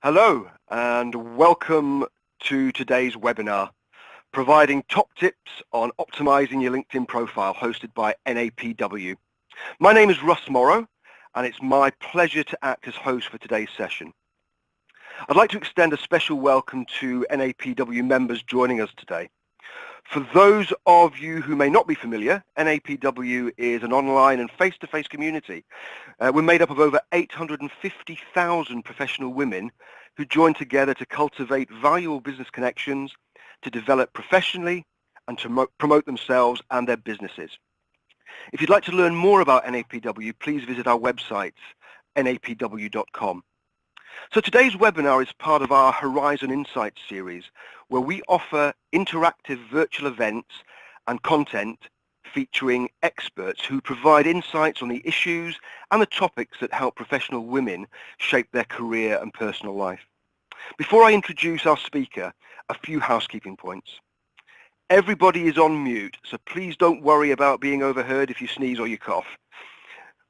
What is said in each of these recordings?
Hello and welcome to today's webinar, providing top tips on optimizing your LinkedIn profile, hosted by NAPW. My name is Russ Morrow and it's my pleasure to act as host for today's session. I'd like to extend a special welcome to NAPW members joining us today. For those of you who may not be familiar, NAPW is an online and face-to-face community. We're made up of over 850,000 professional women who join together to cultivate valuable business connections, to develop professionally, and to promote themselves and their businesses. If you'd like to learn more about NAPW, please visit our website, napw.com. So today's webinar is part of our Horizon Insights series, where we offer interactive virtual events and content featuring experts who provide insights on the issues and the topics that help professional women shape their career and personal life. Before I introduce our speaker, a few housekeeping points. Everybody is on mute, so please don't worry about being overheard if you sneeze or you cough.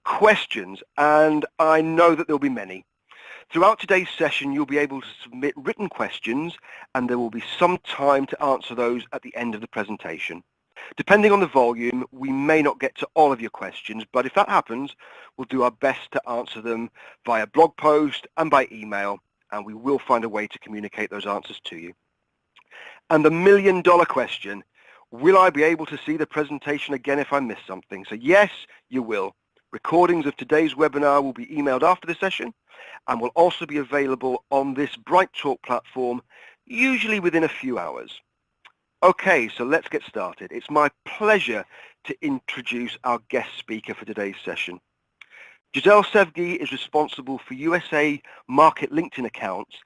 Questions, and I know that there'll be many. Throughout today's session, you'll be able to submit written questions, and there will be some time to answer those at the end of the presentation. Depending on the volume, we may not get to all of your questions, but if that happens, we'll do our best to answer them via blog post and by email, and we will find a way to communicate those answers to you. And the million-dollar question, will I be able to see the presentation again if I miss something? So yes, you will. Recordings of today's webinar will be emailed after the session and will also be available on this BrightTalk platform, usually within a few hours. Okay, so let's get started. It's my pleasure to introduce our guest speaker for today's session. Giselle Sevgi is responsible for USA market LinkedIn accounts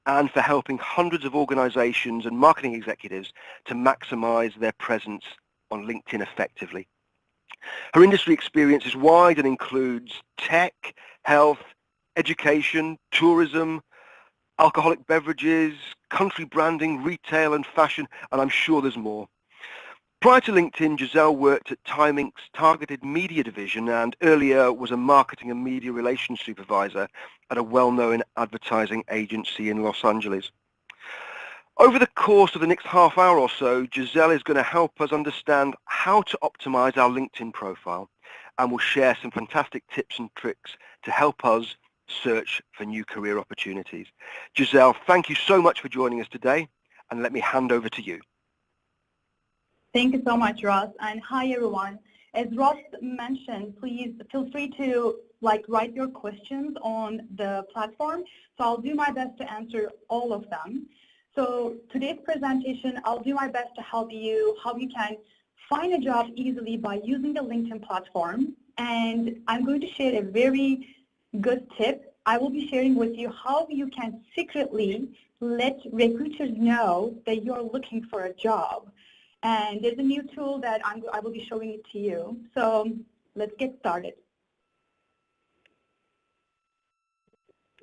and for helping hundreds of organizations and marketing executives to maximize their presence on LinkedIn effectively. Her industry experience is wide and includes tech, health, education, tourism, alcoholic beverages, country branding, retail and fashion, and I'm sure there's more. Prior to LinkedIn, Giselle worked at Time Inc.'s targeted media division and earlier was a marketing and media relations supervisor at a well-known advertising agency in Los Angeles. Over the course of the next half hour or so, Giselle is going to help us understand how to optimize our LinkedIn profile, and will share some fantastic tips and tricks to help us search for new career opportunities. Giselle, thank you so much for joining us today, and let me hand over to you. Thank you so much, Ross, and hi everyone. As Ross mentioned, please feel free to write your questions on the platform, so I'll do my best to answer all of them. So today's presentation, I'll do my best to help you how you can find a job easily by using the LinkedIn platform. And I'm going to share a very good tip. I will be sharing with you how you can secretly let recruiters know that you're looking for a job. And there's a new tool that I will be showing it to you. So let's get started.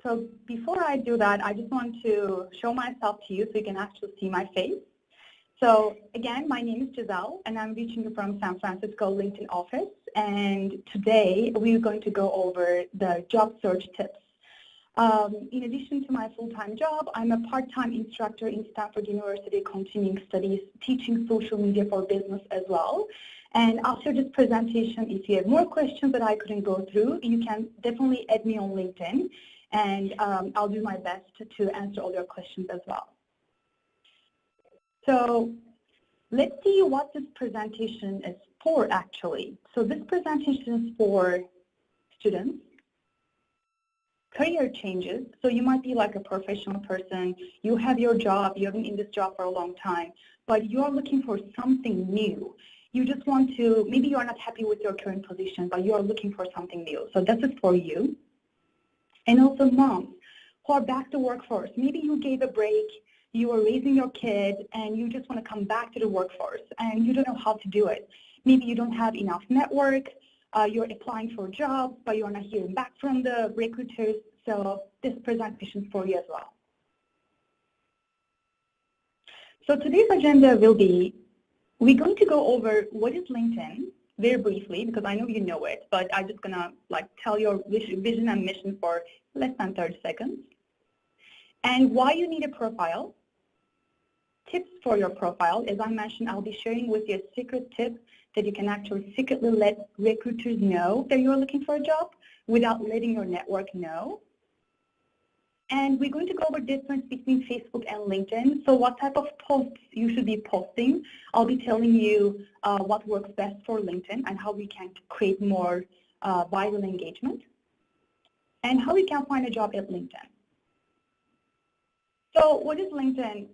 So before I do that, I just want to show myself to you so you can actually see my face. So again, my name is Giselle, and I'm reaching you from San Francisco LinkedIn office. And today, we're going to go over the job search tips. In addition to my full-time job, I'm a part-time instructor in Stanford University Continuing Studies, teaching social media for business as well. And after this presentation, if you have more questions that I couldn't go through, you can definitely add me on LinkedIn. And I'll do my best to answer all your questions as well. So let's see what this presentation is for, actually. So this presentation is for students, career changes. So you might be like a professional person. You have your job. You have been in this job for a long time, but you are looking for something new. You just want to, maybe you are not happy with your current position, but you are looking for something new. So this is for you. And also moms who are back to workforce. Maybe you gave a break, you are raising your kid, and you just want to come back to the workforce, and you don't know how to do it. Maybe you don't have enough network, you're applying for jobs, but you're not hearing back from the recruiters, so this presentation is for you as well. So today's agenda will be, we're going to go over what is LinkedIn, very briefly, because I know you know it, but I'm just gonna tell your vision and mission for less than 30 seconds. And why you need a profile. Tips for your profile. As I mentioned, I'll be sharing with you a secret tip that you can actually secretly let recruiters know that you're looking for a job without letting your network know. And we're going to go over the difference between Facebook and LinkedIn. So what type of posts you should be posting. I'll be telling you what works best for LinkedIn and how we can create more viral engagement. And how we can find a job at LinkedIn. So what is LinkedIn?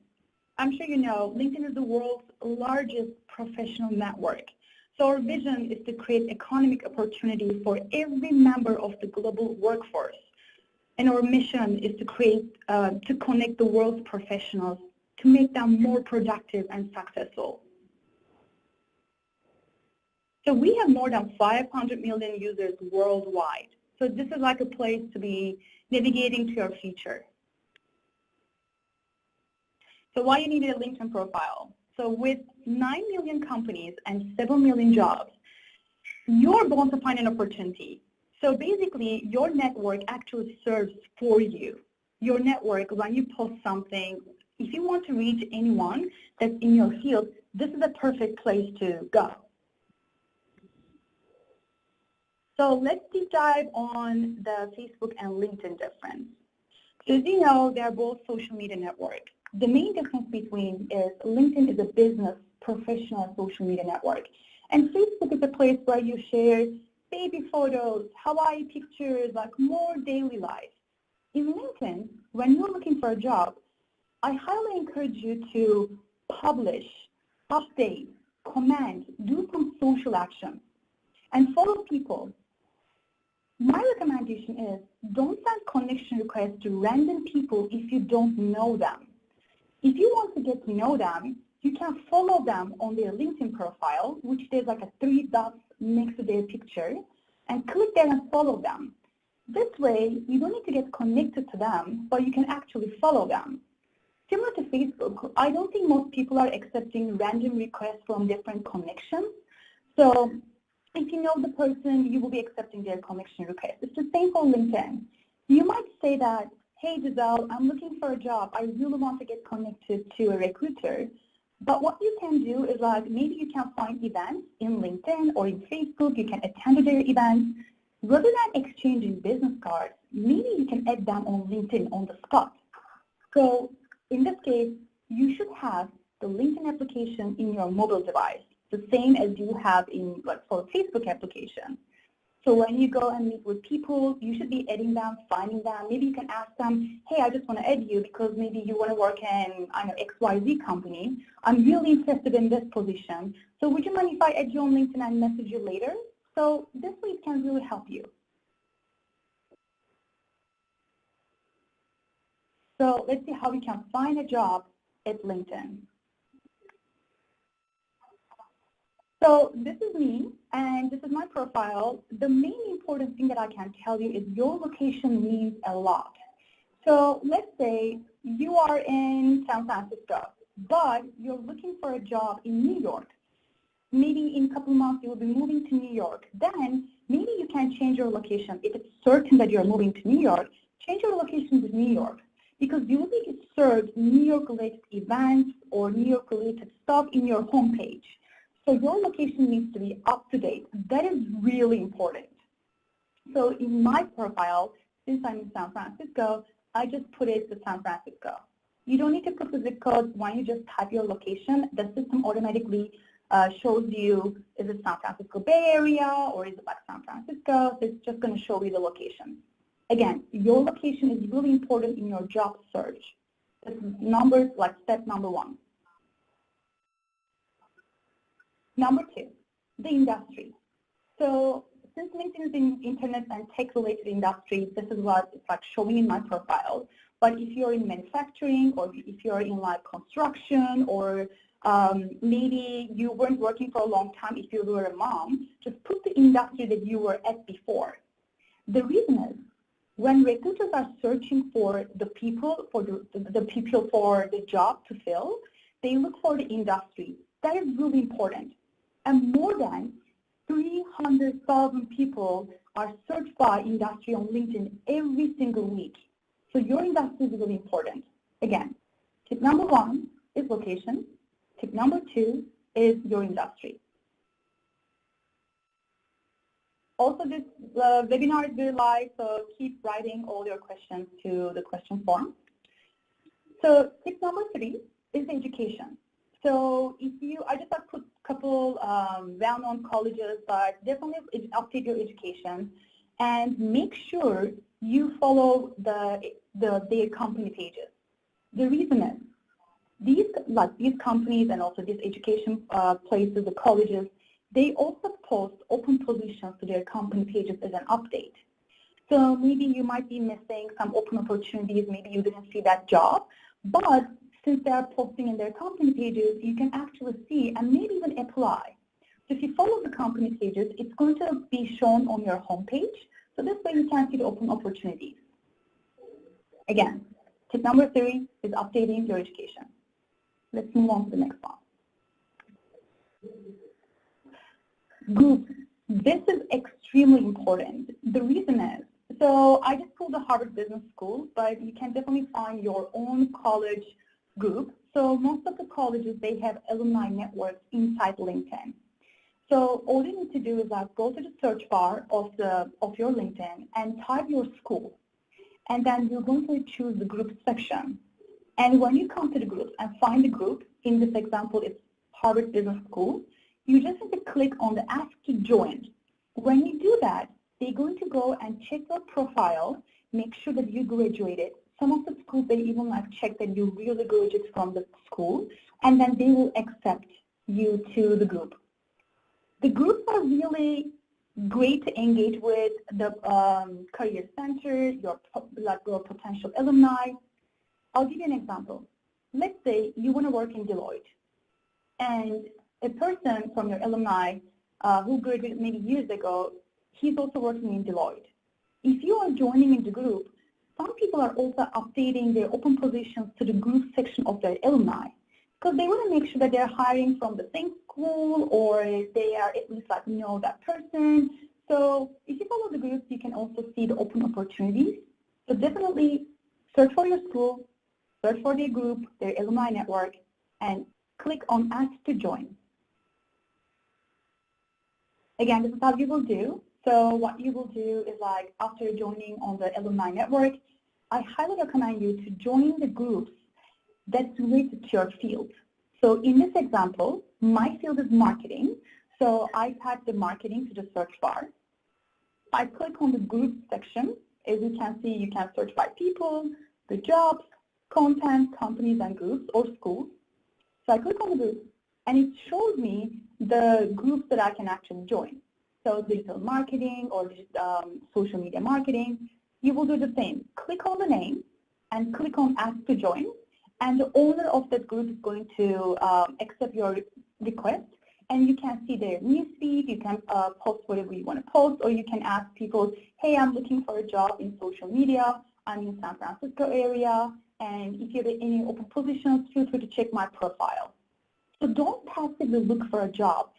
I'm sure you know, LinkedIn is the world's largest professional network. So our vision is to create economic opportunity for every member of the global workforce. And our mission is to connect the world's professionals to make them more productive and successful. So we have more than 500 million users worldwide. So this is like a place to be navigating to your future. So why you need a LinkedIn profile? So with 9 million companies and 7 million jobs, you're going to find an opportunity. So basically, your network actually serves for you. Your network, when you post something, if you want to reach anyone that's in your field, this is a perfect place to go. So let's deep dive on the Facebook and LinkedIn difference. So as you know, they're both social media networks. The main difference between is LinkedIn is a business professional social media network. And Facebook is a place where you share baby photos, Hawaii pictures, like more daily life. In LinkedIn, when you're looking for a job, I highly encourage you to publish, update, comment, do some social action, and follow people. My recommendation is don't send connection requests to random people if you don't know them. If you want to get to know them, you can follow them on their LinkedIn profile, which there's like a 3 dots next to their picture, and click there and follow them. This way, you don't need to get connected to them, but you can actually follow them. Similar to Facebook, I don't think most people are accepting random requests from different connections. So if you know the person, you will be accepting their connection request. It's the same for LinkedIn. You might say that, hey Giselle, I'm looking for a job. I really want to get connected to a recruiter. But what you can do is like maybe you can find events in LinkedIn or in Facebook. You can attend their events. Rather than exchanging business cards, maybe you can add them on LinkedIn on the spot. So in this case, you should have the LinkedIn application in your mobile device, the same as you have in like for Facebook application. So when you go and meet with people, you should be adding them, finding them. Maybe you can ask them, hey, I just want to add you because maybe you want to work in, I know, XYZ company. I'm really interested in this position. So would you mind if I add you on LinkedIn and message you later? So this way it can really help you. So let's see how we can find a job at LinkedIn. So this is me, and this is my profile. The main important thing that I can tell you is your location means a lot. So let's say you are in San Francisco, but you're looking for a job in New York. Maybe in a couple of months you will be moving to New York. Then maybe you can change your location. If it's certain that you're moving to New York, change your location to New York, because usually it serves New York-related events or New York-related stuff in your homepage. So your location needs to be up to date. That is really important. So in my profile, since I'm in San Francisco, I just put it to San Francisco. You don't need to put the zip code. When you just type your location, the system automatically shows you, is it San Francisco Bay Area or is it like San Francisco? So it's just going to show you the location. Again, your location is really important in your job search. This is numbers, like step number 1. Number 2, the industry. So since LinkedIn is in internet and tech-related industry, this is what it's like showing in my profile. But if you're in manufacturing or if you're in like construction or maybe you weren't working for a long time, if you were a mom, just put the industry that you were at before. The reason is when recruiters are searching for the people, for the people for the job to fill, they look for the industry. That is really important. And more than 300,000 people are searched by industry on LinkedIn every single week. So your industry is really important. Again, tip number 1 is location. Tip number 2 is your industry. Also, this webinar is very live, so keep writing all your questions to the question form. So tip number 3 is education. So I just have put a couple well-known colleges, but definitely update your education and make sure you follow their company pages. The reason is these companies and also these education places, the colleges, they also post open positions to their company pages as an update. So maybe you might be missing some open opportunities, maybe you didn't see that job, but since they are posting in their company pages, you can actually see and maybe even apply. So if you follow the company pages, it's going to be shown on your homepage. So this way you can see the open opportunities. Again, tip number 3 is updating your education. Let's move on to the next one. Groups. This is extremely important. The reason is, so I just pulled the Harvard Business School, but you can definitely find your own college group. So most of the colleges, they have alumni networks inside LinkedIn. So all you need to do is go to the search bar of your LinkedIn and type your school. And then you're going to choose the group section. And when you come to the group and find the group, in this example, it's Harvard Business School, you just have to click on the Ask to Join. When you do that, they're going to go and check your profile, make sure that you graduated. Some of the schools, they even check that you really graduated from the school, and then they will accept you to the group. The groups are really great to engage with the career center, your potential alumni. I'll give you an example. Let's say you want to work in Deloitte, and a person from your alumni who graduated maybe years ago, he's also working in Deloitte. If you are joining in the group, some people are also updating their open positions to the group section of their alumni because they want to make sure that they're hiring from the same school or they are at least know that person. So if you follow the groups, you can also see the open opportunities. So definitely search for your school, search for their group, their alumni network, and click on Ask to Join. Again, this is how you will do. So what you will do is after joining on the alumni network, I highly recommend you to join the groups that's related to your field. So in this example, my field is marketing. So I type the marketing to the search bar. I click on the group section. As you can see, you can search by people, the jobs, content, companies and groups or schools. So I click on the group and it shows me the groups that I can actually join. So digital marketing or social media marketing, you will do the same. Click on the name and click on Ask to Join, and the owner of that group is going to accept your request, and you can see their newsfeed, you can post whatever you want to post, or you can ask people, hey, I'm looking for a job in social media, I'm in San Francisco area, and if you have any open positions, feel free to check my profile. So don't passively look for a job.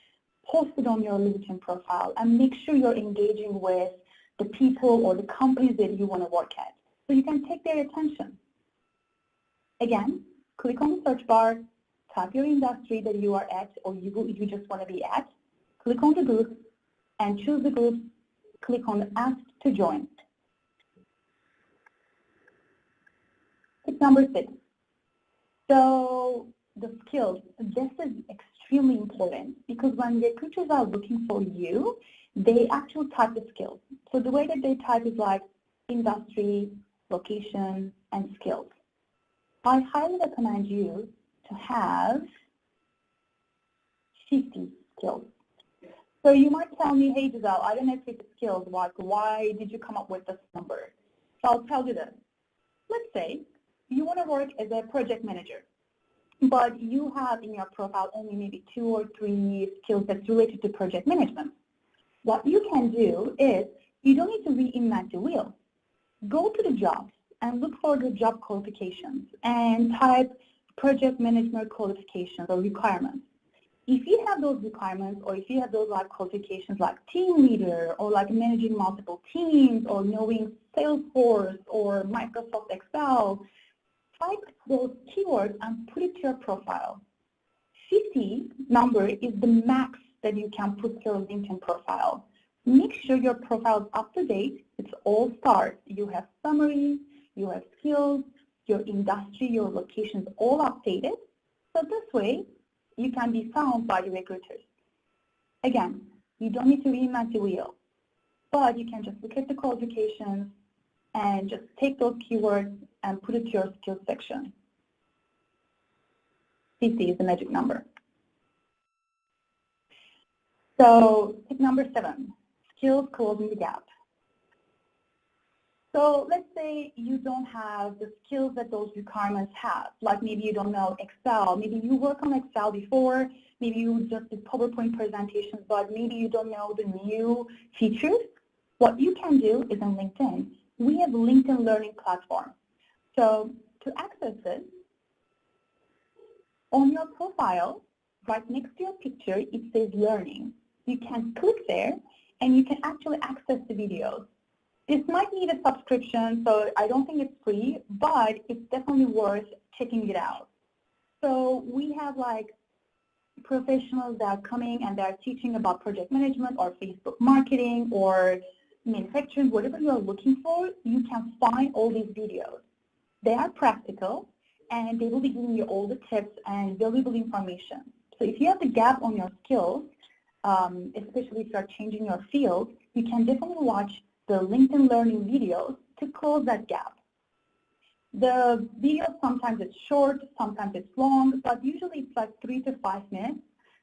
Post it on your LinkedIn profile and make sure you're engaging with the people or the companies that you want to work at so you can take their attention. Again, click on the search bar, type your industry that you are at or you just want to be at, click on the group and choose the group, click on Ask to Join. Tip number 6. So the skills, this is extremely important because when recruiters are looking for you, they actually type the skills. So the way that they type is industry, location, and skills. I highly recommend you to have 50 skills. So you might tell me, hey Giselle, I don't have 50 skills. Why did you come up with this number? So I'll tell you this. Let's say you want to work as a project manager, but you have in your profile only maybe 2 or 3 skills that's related to project management. What you can do is you don't need to reinvent the wheel. Go to the jobs and look for the job qualifications and type project management qualifications or requirements. If you have those requirements, or if you have those like qualifications like team leader, or like managing multiple teams, or knowing Salesforce or Microsoft Excel, type those keywords and put it to your profile. 50 number is the max that you can put to your LinkedIn profile. Make sure your profile is up to date. It's all stars. You have summary, you have skills, your industry, your locations all updated. So this way, you can be found by the recruiters. Again, you don't need to reinvent the wheel, but you can just look at the qualifications and just take those keywords and put it to your skills section. 50 is the magic number. So tip number 7, skills closing the gap. So let's say you don't have the skills that those requirements have, like maybe you don't know Excel, maybe you work on Excel before, maybe you just did PowerPoint presentations, but maybe you don't know the new features. What you can do is in LinkedIn, we have LinkedIn Learning Platform. So to access it, on your profile, right next to your picture, it says Learning. You can click there and you can actually access the videos. This might need a subscription, so I don't think it's free, but it's definitely worth checking it out. So we have like professionals that are coming and they're teaching about project management or Facebook marketing or manufacturing, whatever you're looking for, you can find all these videos. They are practical and they will be giving you all the tips and valuable information. So if you have the gap on your skills, especially if you're changing your field, you can definitely watch the LinkedIn Learning videos to close that gap. The videos, sometimes it's short, sometimes it's long, but usually it's like 3 to 5 minutes,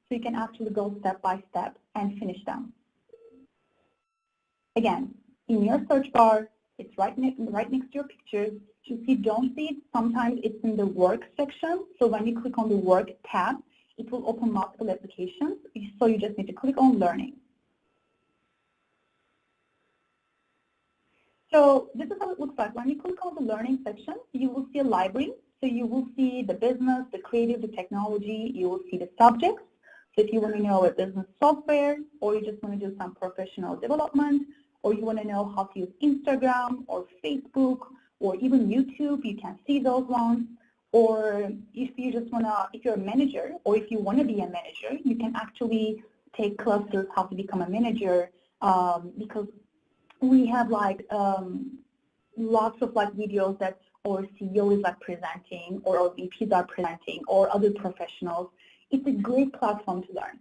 so you can actually go step by step and finish them. Again, in your search bar, it's right next to your pictures. If you don't see it, sometimes it's in the work section, so when you click on the work tab, it will open multiple applications, so you just need to click on learning. So this is how it looks like. When you click on the learning section, you will see a library. So you will see the business, the creative, the technology, you will see the subjects. So if you want to know a business software, or you just want to do some professional development, or you want to know how to use Instagram or Facebook or even YouTube, you can see those ones. Or if you just want to, if you're a manager or if you want to be a manager, you can actually take classes how to become a manager because we have like lots of like videos that our CEO is like presenting or our VPs are presenting or other professionals. It's a great platform to learn.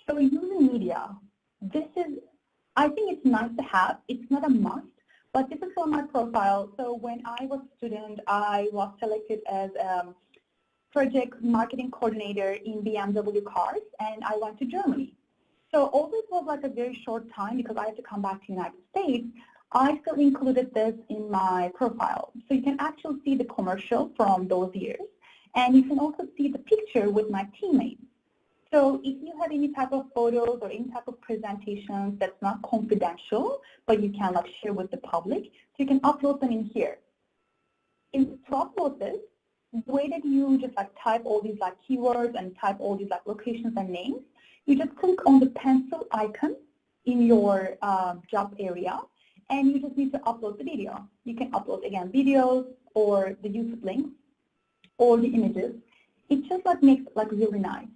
So using media, this is, I think it's nice to have. It's not a must, but this is for my profile. So when I was a student, I was selected as project marketing coordinator in BMW cars, and I went to Germany. So although it was like a very short time because I had to come back to the United States, I still included this in my profile. So you can actually see the commercial from those years, and you can also see the picture with my teammates. So if you have any type of photos or any type of presentations that's not confidential, but you can like share with the public, so you can upload them in here. To upload this, the way that you just like type all these like keywords and type all these like locations and names, you just click on the pencil icon in your job area, and you just need to upload the video. You can upload again videos or the YouTube links or the images. It just like makes it like really nice.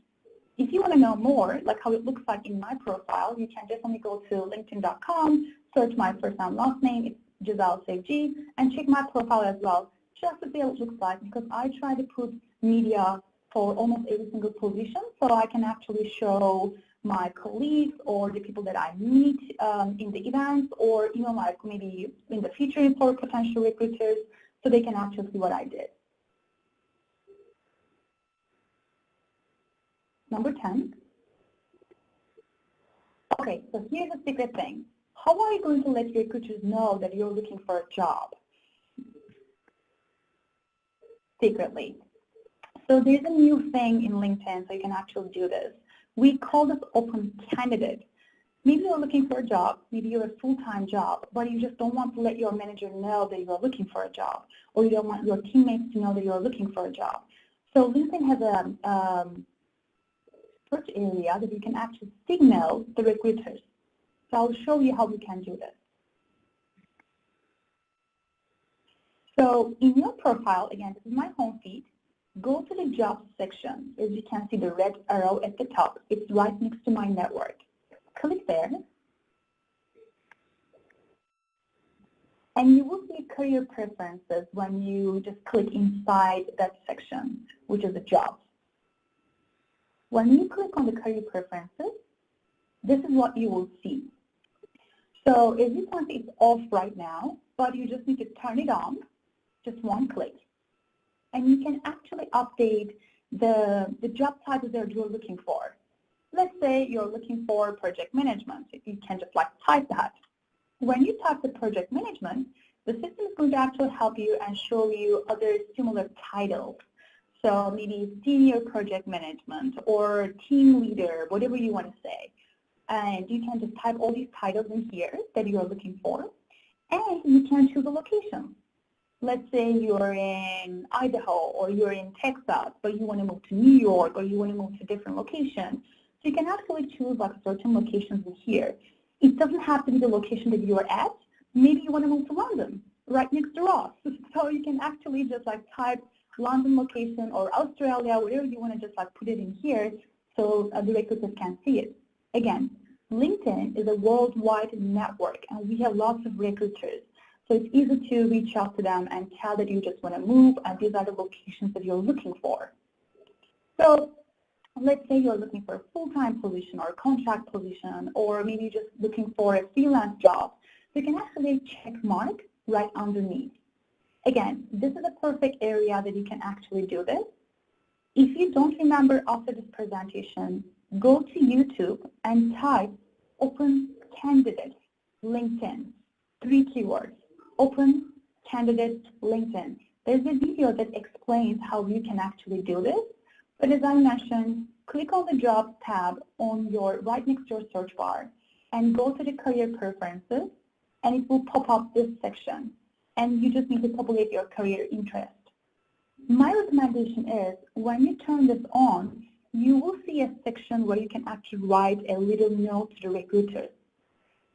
If you want to know more, like how it looks like in my profile, you can definitely go to linkedin.com, search my first and last name, it's Giselle Sevgi, and check my profile as well, just to see how it looks like, because I try to put media for almost every single position, so I can actually show my colleagues or the people that I meet in the events, or even like maybe in the future for potential recruiters, so they can actually see what I did. Number 10. Okay, so here's a secret thing. How are you going to let your recruiters know that you're looking for a job? Secretly. So there's a new thing in LinkedIn, so you can actually do this. We call this open candidate. Maybe you're looking for a job, maybe you're a full-time job, but you just don't want to let your manager know that you're looking for a job, or you don't want your teammates to know that you're looking for a job. So LinkedIn has a search area that you can actually signal the recruiters. So I'll show you how you can do this. So in your profile, again, this is my home feed. Go to the jobs section. As you can see, the red arrow at the top, it's right next to my network. Click there. And you will see career preferences when you just click inside that section, which is the jobs. When you click on the career preferences, this is what you will see. So as you can see, it's off right now, but you just need to turn it on, just one click. And you can actually update the job title that you're looking for. Let's say you're looking for project management. You can just like type that. When you type the project management, the system is going to actually help you and show you other similar titles. So maybe senior project management or team leader, whatever you want to say. And you can just type all these titles in here that you're looking for. And you can choose a location. Let's say you're in Idaho or you're in Texas, but you want to move to New York or you want to move to a different location. So you can actually choose like certain locations in here. It doesn't have to be the location that you're at. Maybe you want to move to London, right next to Ross. So you can actually just like type London location or Australia, whatever you want to just like put it in here so the recruiters can see it. Again, LinkedIn is a worldwide network and we have lots of recruiters. So it's easy to reach out to them and tell that you just want to move and these are the locations that you're looking for. So let's say you're looking for a full-time position or a contract position, or maybe just looking for a freelance job. You can actually check mark right underneath. Again, this is a perfect area that you can actually do this. If you don't remember after this presentation, go to YouTube and type Open Candidate LinkedIn, 3 keywords, Open Candidate LinkedIn. There's a video that explains how you can actually do this. But as I mentioned, click on the Jobs tab on your right next to your search bar and go to the Career Preferences, and it will pop up this section. And you just need to populate your career interest. My recommendation is when you turn this on, you will see a section where you can actually write a little note to the recruiters.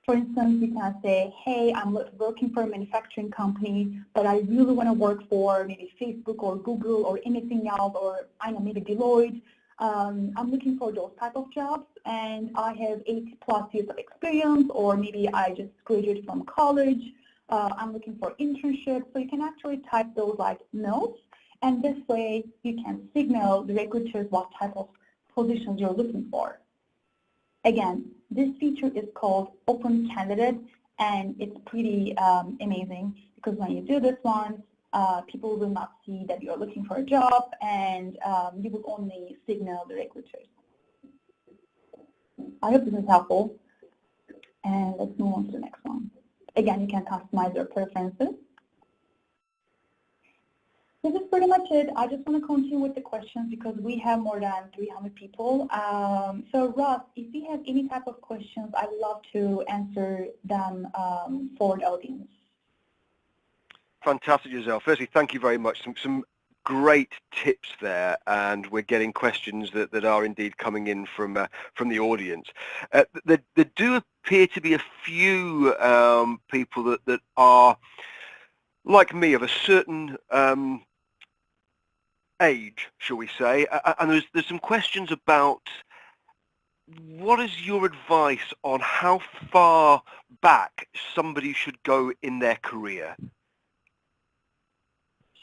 For instance, you can say, hey, I'm working for a manufacturing company, but I really want to work for maybe Facebook or Google or anything else, or I know, maybe Deloitte. I'm looking for those type of jobs, and I have 8+ years of experience, or maybe I just graduated from college. I'm looking for internships. So you can actually type those like notes, and this way you can signal the recruiters what type of positions you're looking for. Again, this feature is called Open Candidate, and it's pretty amazing because when you do this one, people will not see that you're looking for a job, and you will only signal the recruiters. I hope this is helpful, and let's move on to the next one. Again, you can customize your preferences. This is pretty much it. I just want to continue with the questions because we have more than 300 people. So Ross, if you have any type of questions, I'd love to answer them for the audience. Fantastic, Giselle. Firstly, thank you very much. Some great tips there, and we're getting questions that are indeed coming in from the audience. There do appear to be a few people that are, like me, of a certain age, shall we say, and there's some questions about what is your advice on how far back somebody should go in their career?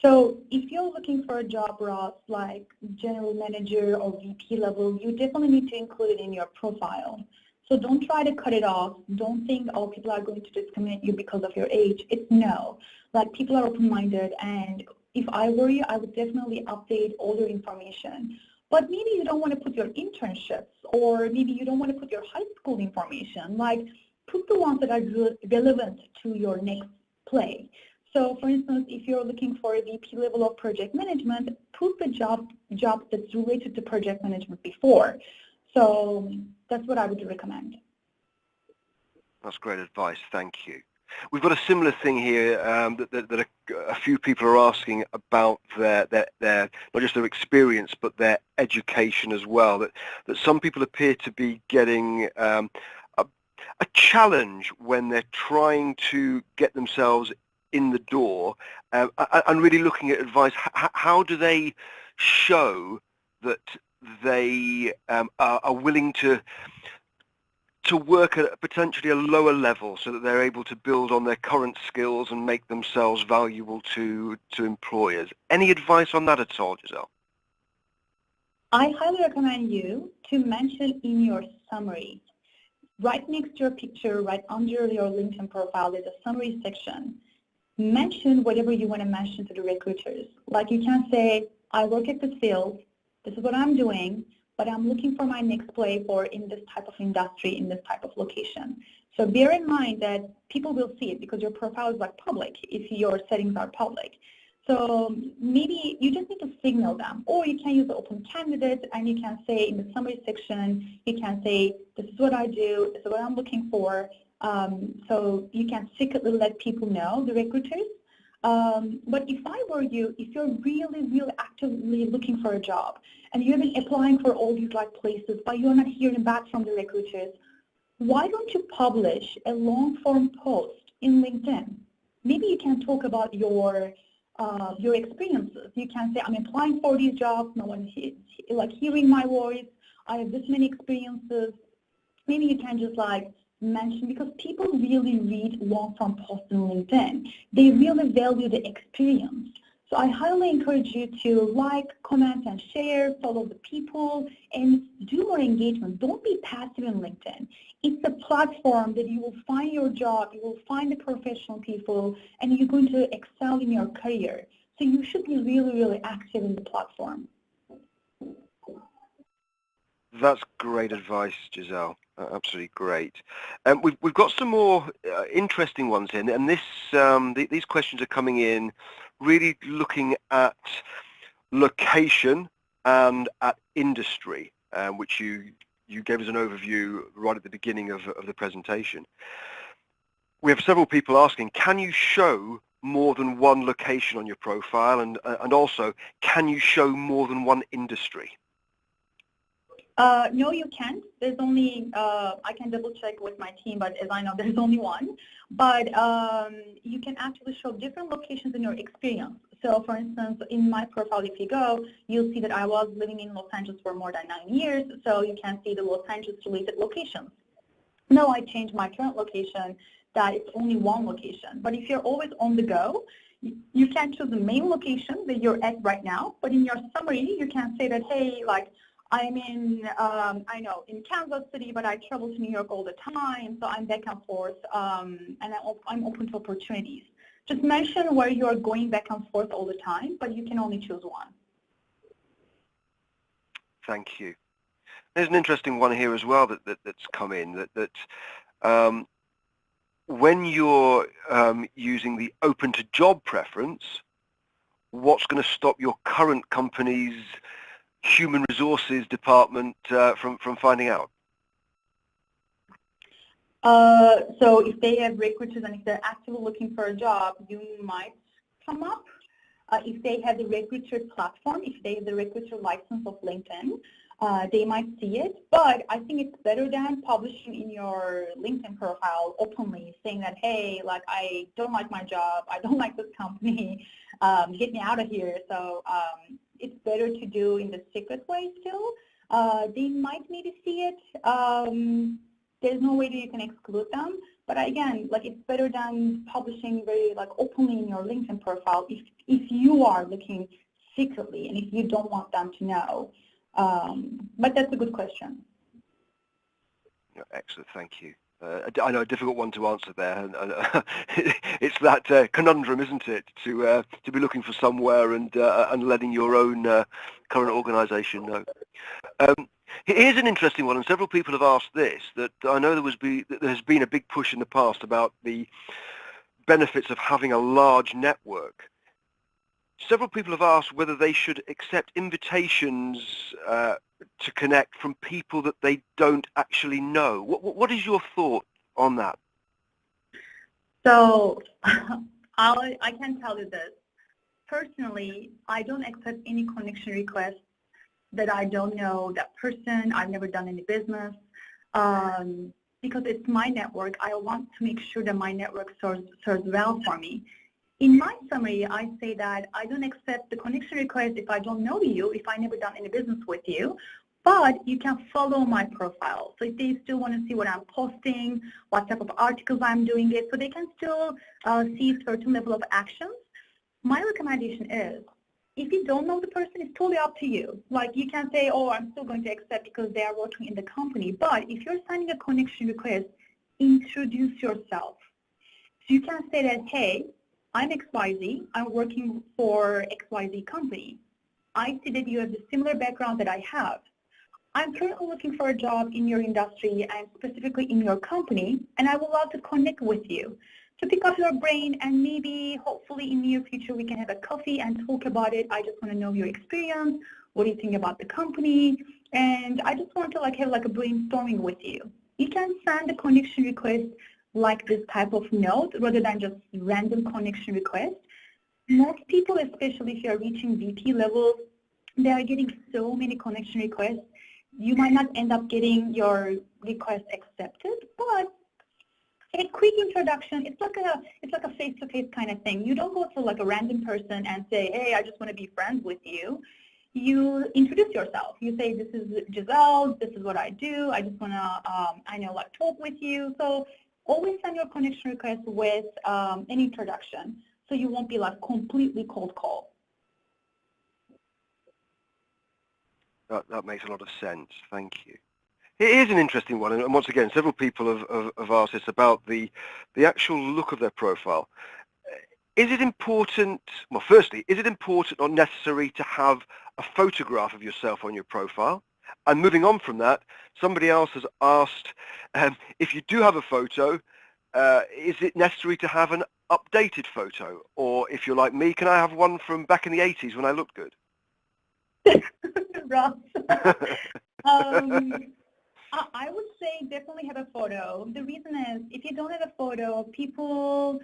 So if you're looking for a job, Ross, like general manager or VP level, you definitely need to include it in your profile. So don't try to cut it off. Don't think, oh, people are going to discriminate you because of your age. It's no. Like, people are open-minded, and if I were you, I would definitely update all your information. But maybe you don't want to put your internships, or maybe you don't want to put your high school information. Like, put the ones that are relevant to your next play. So, for instance, if you're looking for a VP level of project management, put the job that's related to project management before. So that's what I would recommend. That's great advice. Thank you. We've got a similar thing here that a few people are asking about their not just their experience but their education as well. That some people appear to be getting a challenge when they're trying to get themselves in the door and really looking at advice. How do they show that they are willing to work at potentially a lower level so that they're able to build on their current skills and make themselves valuable to employers? Any advice on that at all, Giselle? I highly recommend you to mention in your summary, right next to your picture, right under your LinkedIn profile, there's a summary section. Mention whatever you want to mention to the recruiters. Like you can say, I work at this field, this is what I'm doing, but I'm looking for my next play for in this type of industry, in this type of location. So bear in mind that people will see it because your profile is like public if your settings are public. So maybe you just need to signal them, or you can use the open candidate and you can say in the summary section, you can say, this is what I do, this is what I'm looking for. So you can secretly let people know, the recruiters. But if I were you, if you're really, really actively looking for a job and you've been applying for all these like places, but you're not hearing back from the recruiters, why don't you publish a long form post in LinkedIn? Maybe you can talk about your experiences. You can say, I'm applying for these jobs, no one like hearing my voice, I have this many experiences. Maybe you can just like mention, because people really read long form posts on LinkedIn. They really value the experience. So I highly encourage you to like, comment, and share, follow the people, and do more engagement. Don't be passive in LinkedIn. It's a platform that you will find your job, you will find the professional people, and you're going to excel in your career. So you should be really, really active in the platform. That's great advice, Giselle. Absolutely great. We've got some more interesting ones in, and these questions are coming in really looking at location and at industry, which you gave us an overview right at the beginning of the presentation. We have several people asking, can you show more than one location on your profile, and also, can you show more than one industry? No, you can't. There's only, I can double check with my team, but as I know, there's only one. But you can actually show different locations in your experience. So for instance, in my profile, if you go, you'll see that I was living in Los Angeles for more than 9 years. So you can see the Los Angeles related locations. No, I changed my current location, that it's only one location. But if you're always on the go, you can choose the main location that you're at right now. But in your summary, you can say that, hey, like, I'm in, in Kansas City, but I travel to New York all the time, so I'm back and forth, and I'm open to opportunities. Just mention where you are going back and forth all the time, but you can only choose one. Thank you. There's an interesting one here as well that's come in, that when you're using the open to job preference, what's going to stop your current company's human resources department from finding out? So if they have recruiters and if they're actively looking for a job, you might come up. If they have the recruiter platform, if they have the recruiter license of LinkedIn, they might see it. But I think it's better than publishing in your LinkedIn profile openly, saying that, hey, like, I don't like my job, I don't like this company, get me out of here. So it's better to do in the secret way still. They might maybe see it. There's no way that you can exclude them. But again, like, it's better than publishing very like openly in your LinkedIn profile if you are looking secretly and if you don't want them to know. But that's a good question. Excellent, thank you. I know a difficult one to answer there, and it's that conundrum, isn't it, to be looking for somewhere and letting your own current organisation know. Here's an interesting one, and several people have asked this. That I know there's been a big push in the past about the benefits of having a large network. Several people have asked whether they should accept invitations to connect from people that they don't actually know. What is your thought on that, So I can tell you this. Personally, I don't accept any connection requests that I don't know that person. I've never done any business. Because it's my network, I want to make sure that my network serves well for me. In my summary, I say that I don't accept the connection request if I don't know you, if I never done any business with you, but you can follow my profile. So if they still want to see what I'm posting, what type of articles I'm doing it, so they can still see certain level of actions. My recommendation is, if you don't know the person, it's totally up to you. Like you can say, oh, I'm still going to accept because they are working in the company. But if you're sending a connection request, introduce yourself. So you can say that, hey, I'm XYZ. I'm working for XYZ company. I see that you have the similar background that I have. I'm currently looking for a job in your industry and specifically in your company, and I would love to connect with you to pick up your brain, and maybe hopefully in near future we can have a coffee and talk about it. I just want to know your experience. What do you think about the company? And I just want to have a brainstorming with you. You can send a connection request like this type of note rather than just random connection request. Most people, especially if you're reaching VP levels, they are getting so many connection requests. You might not end up getting your request accepted, but a quick introduction, it's like a face-to-face kind of thing. You don't go to a random person and say, hey, I just want to be friends with you. You introduce yourself. You say, this is Giselle, this is what I do. I just want to, talk with you. So always send your connection request with an introduction, so you won't be completely cold call. That makes a lot of sense. Thank you. It is an interesting one, and once again, several people have asked us about the actual look of their profile. Is it important, well, firstly, is it important or necessary to have a photograph of yourself on your profile? And moving on from that, somebody else has asked, if you do have a photo, is it necessary to have an updated photo? Or if you're like me, can I have one from back in the 80s when I looked good? Ross. I would say definitely have a photo. The reason is, if you don't have a photo, people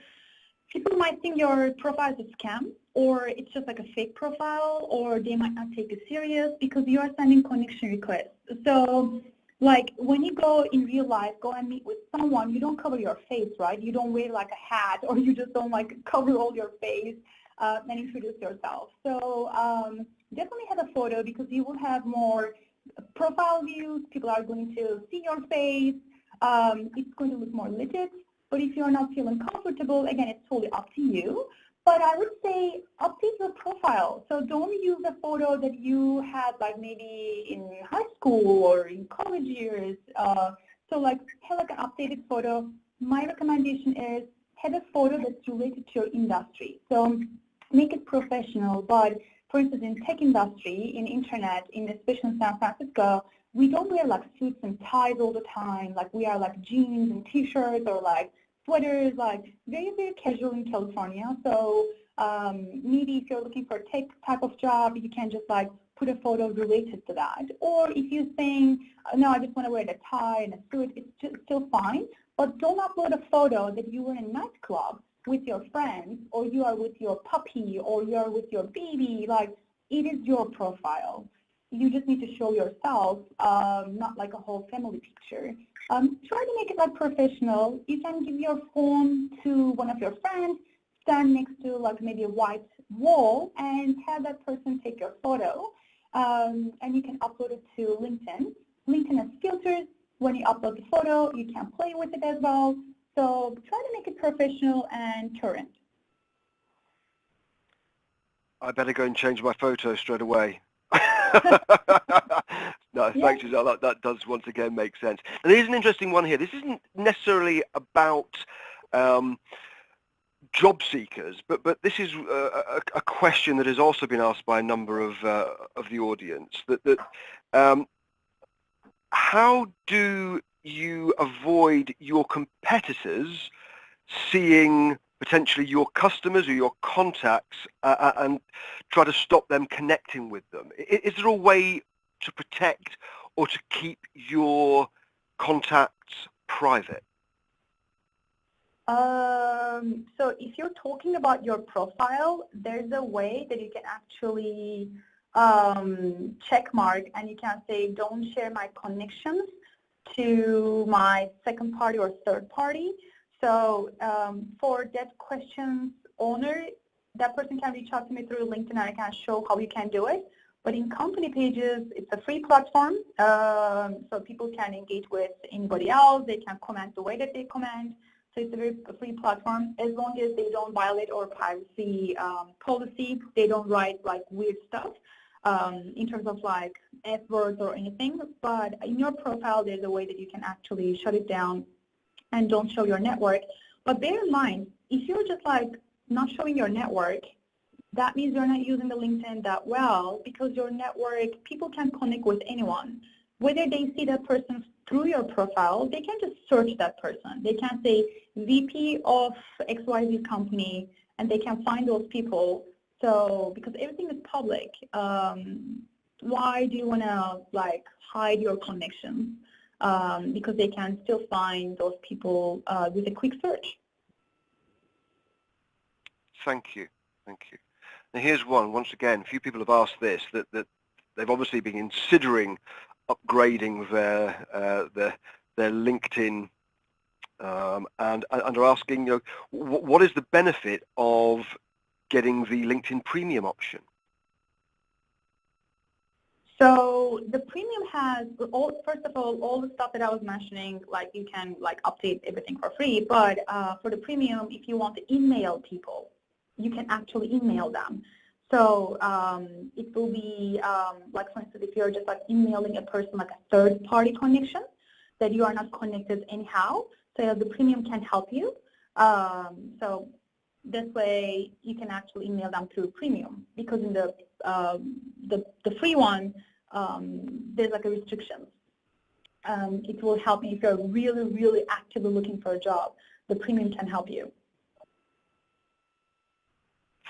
might think your profile is a scam, or it's just like a fake profile, or they might not take it serious because you are sending connection requests. So when you go in real life, go and meet with someone, you don't cover your face, right? You don't wear a hat, or you just don't cover all your face and introduce yourself. So definitely have a photo, because you will have more profile views. People are going to see your face. It's going to look more legit. But if you're not feeling comfortable, again, it's totally up to you. But I would say update your profile. So don't use a photo that you had maybe in high school or in college years. So have an updated photo. My recommendation is have a photo that's related to your industry. So make it professional. But for instance, in tech industry, in internet, especially in San Francisco, we don't wear suits and ties all the time. We are jeans and t-shirts, or sweaters, very, very casual in California. So maybe if you're looking for a tech type of job, you can just put a photo related to that. Or if you're saying, no, I just want to wear a tie and a suit, it's just still fine. But don't upload a photo that you were in a nightclub with your friends, or you are with your puppy, or you are with your baby. It is your profile. You just need to show yourself, not a whole family picture. Try to make it professional. You can give your phone to one of your friends, stand next to maybe a white wall, and have that person take your photo. And you can upload it to LinkedIn. LinkedIn has filters. When you upload the photo, you can play with it as well. So try to make it professional and current. I better go and change my photo straight away. No, thanks, Giselle. That does once again make sense. And there's an interesting one here. This isn't necessarily about job seekers, but this is a question that has also been asked by a number of the audience. How do you avoid your competitors seeing potentially your customers or your contacts and try to stop them connecting with them? Is there a way to protect or to keep your contacts private? So if you're talking about your profile, there's a way that you can actually check mark and you can say, don't share my connections to my second party or third party. So for that question's owner, that person can reach out to me through LinkedIn and I can show how you can do it. But in company pages, it's a free platform, so people can engage with anybody else. They can comment the way that they comment. So it's a very free platform. As long as they don't violate our privacy policy, they don't write like weird stuff in terms of like F words or anything. But in your profile, there's a way that you can actually shut it down and don't show your network. But bear in mind, if you're just like not showing your network, that means you're not using the LinkedIn that well, because your network, people can connect with anyone. Whether they see that person through your profile, they can just search that person. They can say VP of XYZ company, and they can find those people. So because everything is public, why do you want to like hide your connections? Because they can still find those people with a quick search. Thank you. Thank you. Now here's one, once again, a few people have asked this, that they've obviously been considering upgrading their LinkedIn and are asking, you know, what is the benefit of getting the LinkedIn Premium option? So the Premium has, first of all the stuff that I was mentioning, like you can like update everything for free, but for the Premium, if you want to email people, you can actually email them. So it will be, like for instance, if you're just like emailing a person like a third-party connection that you are not connected anyhow, so the Premium can help you. So this way you can actually email them through Premium, because in the free one, there's like a restriction. It will help you if you're really, really actively looking for a job. The Premium can help you.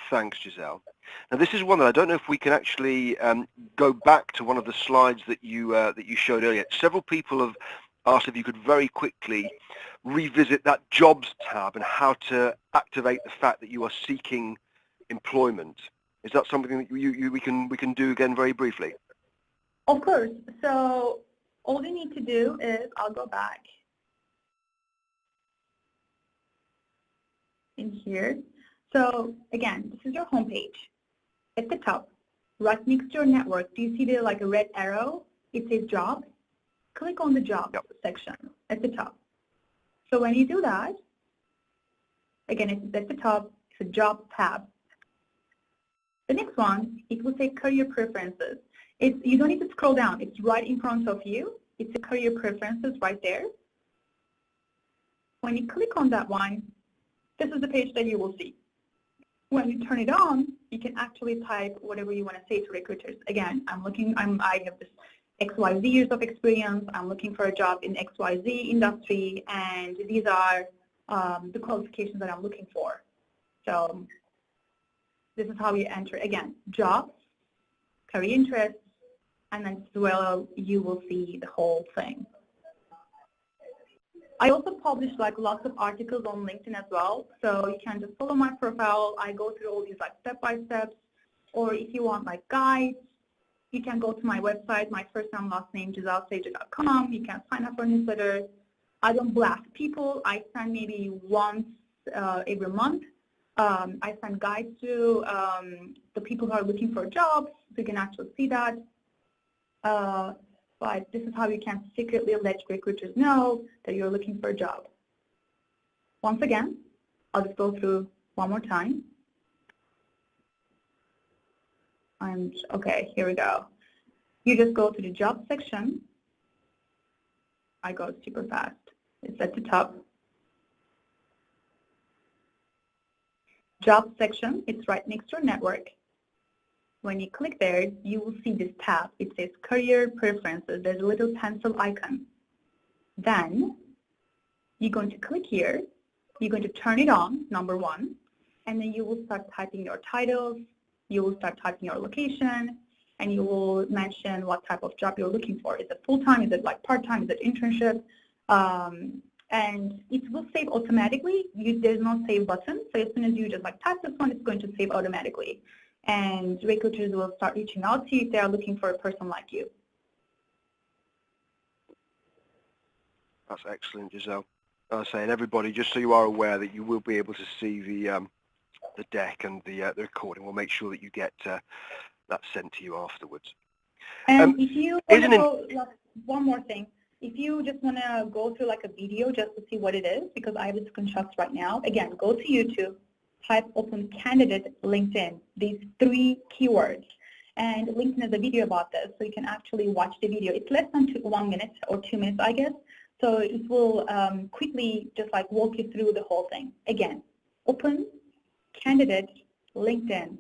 Thanks, Giselle. Now, this is one that I don't know if we can actually go back to one of the slides that you showed earlier. Several people have asked if you could very quickly revisit that Jobs tab and how to activate the fact that you are seeking employment. Is that something that we can do again very briefly? Of course. So all you need to do is, I'll go back in here. So again, this is your home page. At the top, right next to your network, do you see the like a red arrow? It says job. Click on the job section at the top. So when you do that, again, it's at the top, it's a job tab. The next one, it will say career preferences. You don't need to scroll down. It's right in front of you. It's a career preferences right there. When you click on that one, this is the page that you will see. When you turn it on, you can actually type whatever you want to say to recruiters. Again, I have this XYZ years of experience. I'm looking for a job in XYZ industry, and these are the qualifications that I'm looking for. So this is how you enter, again, jobs, career interests, and then as well you will see the whole thing. I also publish like lots of articles on LinkedIn as well, so you can just follow my profile. I go through all these like step-by-steps, or if you want like guides, you can go to my website, my first and last name, GiselleSager.com. You can sign up for a newsletter. I don't blast people. I send maybe once every month. I send guides to the people who are looking for jobs, so you can actually see that. But this is how you can secretly let recruiters know that you're looking for a job. Once again, I'll just go through one more time. And okay, here we go. You just go to the job section. I go super fast. It's at the top. Job section, it's right next to your network. When you click there, you will see this tab. It says Career Preferences. There's a little pencil icon. Then you're going to click here. You're going to turn it on, number one, and then you will start typing your titles. You will start typing your location, and you will mention what type of job you're looking for. Is it full-time? Is it like part-time? Is it internship? and it will save automatically. There's no save button, so as soon as you just like tap this one, it's going to save automatically. And recruiters will start reaching out to you if they are looking for a person like you. That's excellent, Giselle. I was saying, everybody, just so you are aware that you will be able to see the deck and the recording. We'll make sure that you get that sent to you afterwards. And if you want to go, like, one more thing, if you just want to go through like a video just to see what it is, because I have the screenshots right now, again, go to YouTube, type open candidate LinkedIn, these 3 keywords, and LinkedIn has a video about this, so you can actually watch the video. It's less than 1 minute or 2 minutes, I guess, so it will quickly just like walk you through the whole thing. Again, open candidate LinkedIn.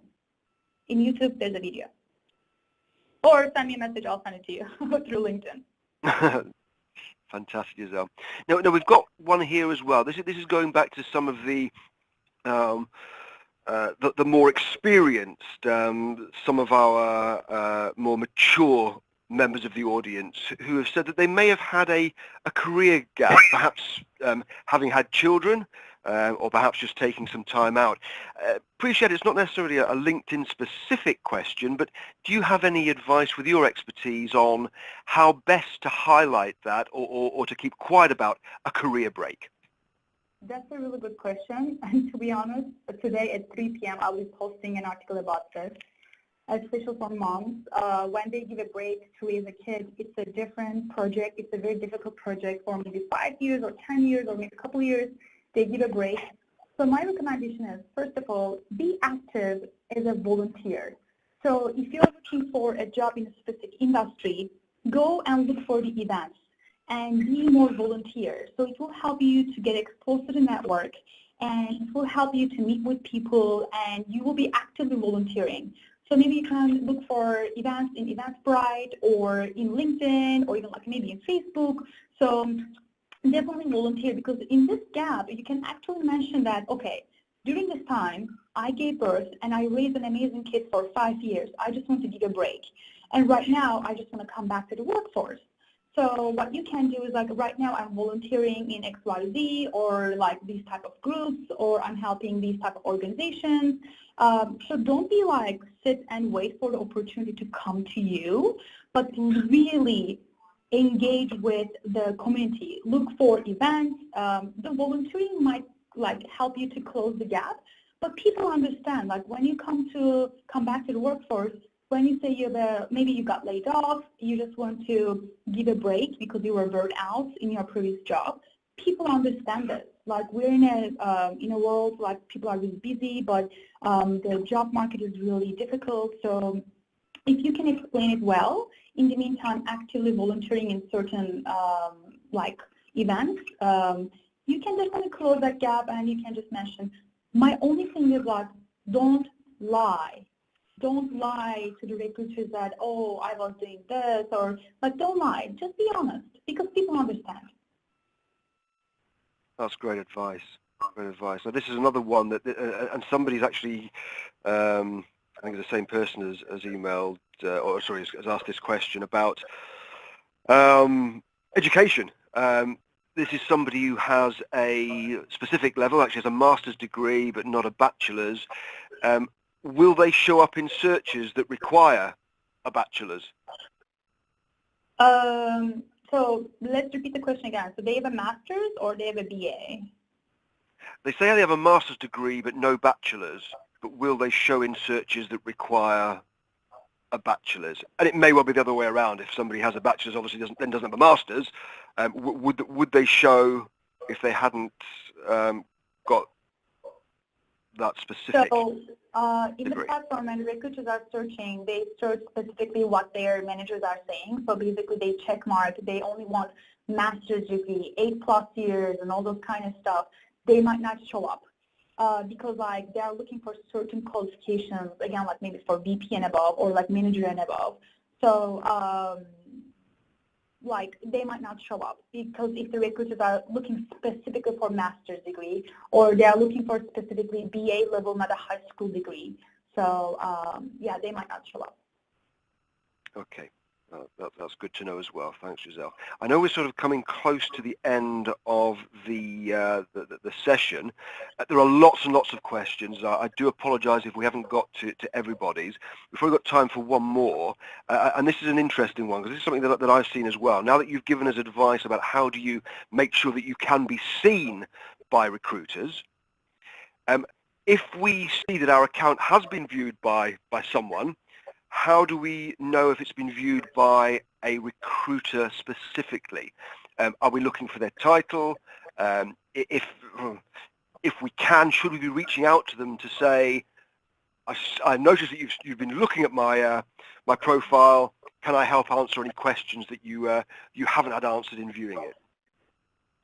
In YouTube, there's a video. Or send me a message, I'll send it to you through LinkedIn. Fantastic, Giselle. Now, we've got one here as well. This is going back to some of the more experienced, some of our more mature members of the audience who have said that they may have had a career gap, perhaps having had children, or perhaps just taking some time out. Appreciate it's not necessarily a LinkedIn-specific question, but do you have any advice with your expertise on how best to highlight that or to keep quiet about a career break? That's a really good question, and to be honest, today at 3 p.m. I'll be posting an article about this, especially for moms. When they give a break to raise a kid, it's a different project. It's a very difficult project for maybe 5 years or 10 years or maybe a couple years. They give a break. So my recommendation is, first of all, be active as a volunteer. So if you're looking for a job in a specific industry, go and look for the events and be more volunteer. So it will help you to get exposed to the network, and it will help you to meet with people, and you will be actively volunteering. So maybe you can look for events in Eventbrite or in LinkedIn or even like maybe in Facebook. So definitely volunteer, because in this gap, you can actually mention that, okay, during this time, I gave birth and I raised an amazing kid for 5 years. I just want to give a break. And right now, I just want to come back to the workforce. So what you can do is like, right now I'm volunteering in XYZ or like these type of groups, or I'm helping these type of organizations. So don't be like, sit and wait for the opportunity to come to you, but really engage with the community. Look for events. The volunteering might like help you to close the gap, but people understand, like when you come back to the workforce, when you say maybe you got laid off, you just want to give a break because you were burned out in your previous job, people understand this. Like we're in a world like people are really busy, but the job market is really difficult. So if you can explain it well, in the meantime, actively volunteering in certain like events, you can definitely close that gap, and you can just mention, my only thing is like, don't lie. Don't lie to the recruiters that, oh, I was doing this, or like, don't lie. Just be honest, because people understand. That's great advice. Great advice. Now, this is another one that, and somebody's actually, I think it's the same person has emailed, has asked this question about education. This is somebody who has a specific level, actually has a master's degree, but not a bachelor's. Will they show up in searches that require a bachelor's? So let's repeat the question again. So they have a master's or they have a BA? They say they have a master's degree but no bachelor's, but will they show in searches that require a bachelor's? And it may well be the other way around. If somebody has a bachelor's, obviously doesn't have a master's, would they show if they hadn't got that specific in the platform, when recruiters are searching, they search specifically what their managers are saying. So basically they check mark, they only want master's degree, 8+ years and all those kind of stuff. They might not show up because like they are looking for certain qualifications, again, like maybe for VP and above or like manager and above. So like they might not show up, because if the recruiters are looking specifically for master's degree, or they are looking for specifically BA level, not a high school degree. So yeah, they might not show up. Okay, That's good to know as well. Thanks, Giselle. I know we're sort of coming close to the end of the session. There are lots and lots of questions. I do apologise if we haven't got to everybody's. We've probably got time for one more, and this is an interesting one because this is something that I've seen as well. Now that you've given us advice about how do you make sure that you can be seen by recruiters, if we see that our account has been viewed by someone, how do we know if it's been viewed by a recruiter specifically? Are we looking for their title? If we can, should we be reaching out to them to say, I noticed that you've been looking at my my profile. Can I help answer any questions that you haven't had answered in viewing it?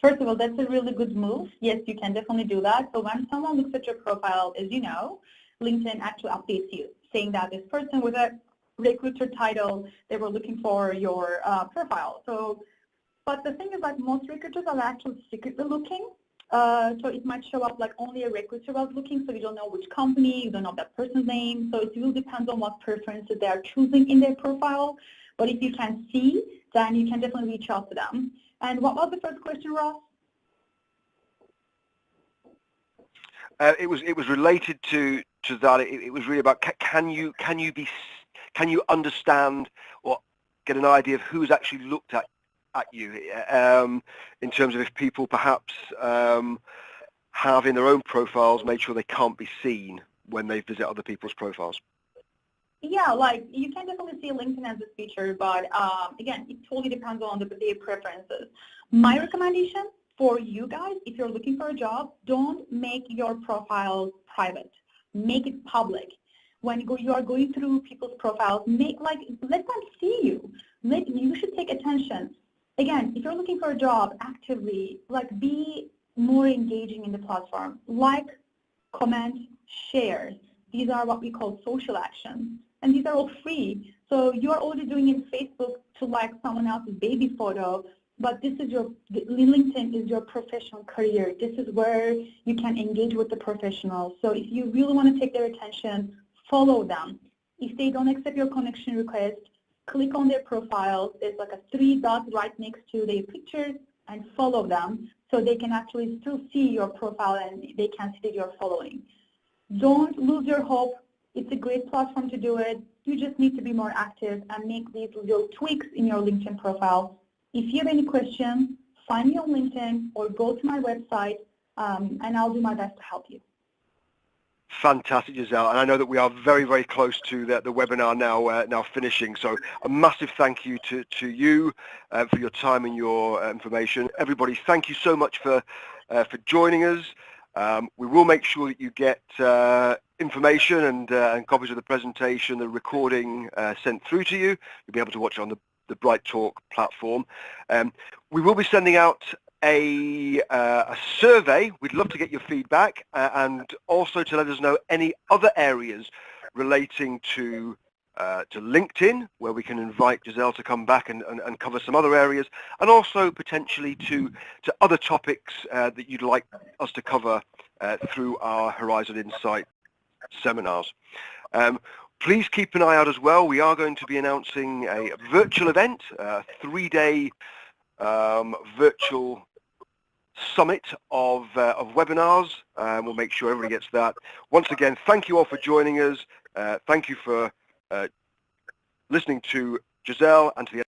First of all, that's a really good move. Yes, you can definitely do that. So when someone looks at your profile, as you know, LinkedIn actually updates you, saying that this person with a recruiter title, they were looking for your profile. So, but the thing is, like, most recruiters are actually secretly looking. So it might show up like only a recruiter was looking, so you don't know which company, you don't know that person's name. So it really depends on what preferences they are choosing in their profile. But if you can see, then you can definitely reach out to them. And what was the first question, Ross? It was related to that. It was really about can you understand or get an idea of who's actually looked at you in terms of if people perhaps have in their own profiles made sure they can't be seen when they visit other people's profiles. Yeah, like you can definitely see LinkedIn as this feature, but again, it totally depends on their preferences. My recommendation for you guys, if you're looking for a job, don't make your profile private. Make it public. When you are going through people's profiles, let them see you. You should take attention. Again, if you're looking for a job actively, be more engaging in the platform. Like, comment, share. These are what we call social actions. And these are all free. So you are already doing it in Facebook to like someone else's baby photo, but LinkedIn is your professional career. This is where you can engage with the professionals. So if you really want to take their attention, follow them. If they don't accept your connection request, click on their profiles. There's like a 3 dots right next to their pictures and follow them so they can actually still see your profile and they can see that you're following. Don't lose your hope. It's a great platform to do it. You just need to be more active and make these little tweaks in your LinkedIn profile. If you have any questions, find me on LinkedIn or go to my website, and I'll do my best to help you. Fantastic, Giselle. And I know that we are very, very close to the webinar now finishing. So a massive thank you to you for your time and your information. Everybody, thank you so much for joining us. We will make sure that you get information and copies of the presentation, the recording sent through to you. You'll be able to watch it on the Bright Talk platform. We will be sending out a survey. We'd love to get your feedback and also to let us know any other areas relating to LinkedIn where we can invite Giselle to come back and cover some other areas, and also potentially to other topics that you'd like us to cover through our Horizon Insight seminars. Please keep an eye out as well. We are going to be announcing a virtual event, a 3-day virtual summit of webinars. We'll make sure everybody gets that. Once again, thank you all for joining us. Thank you for listening to Giselle and to the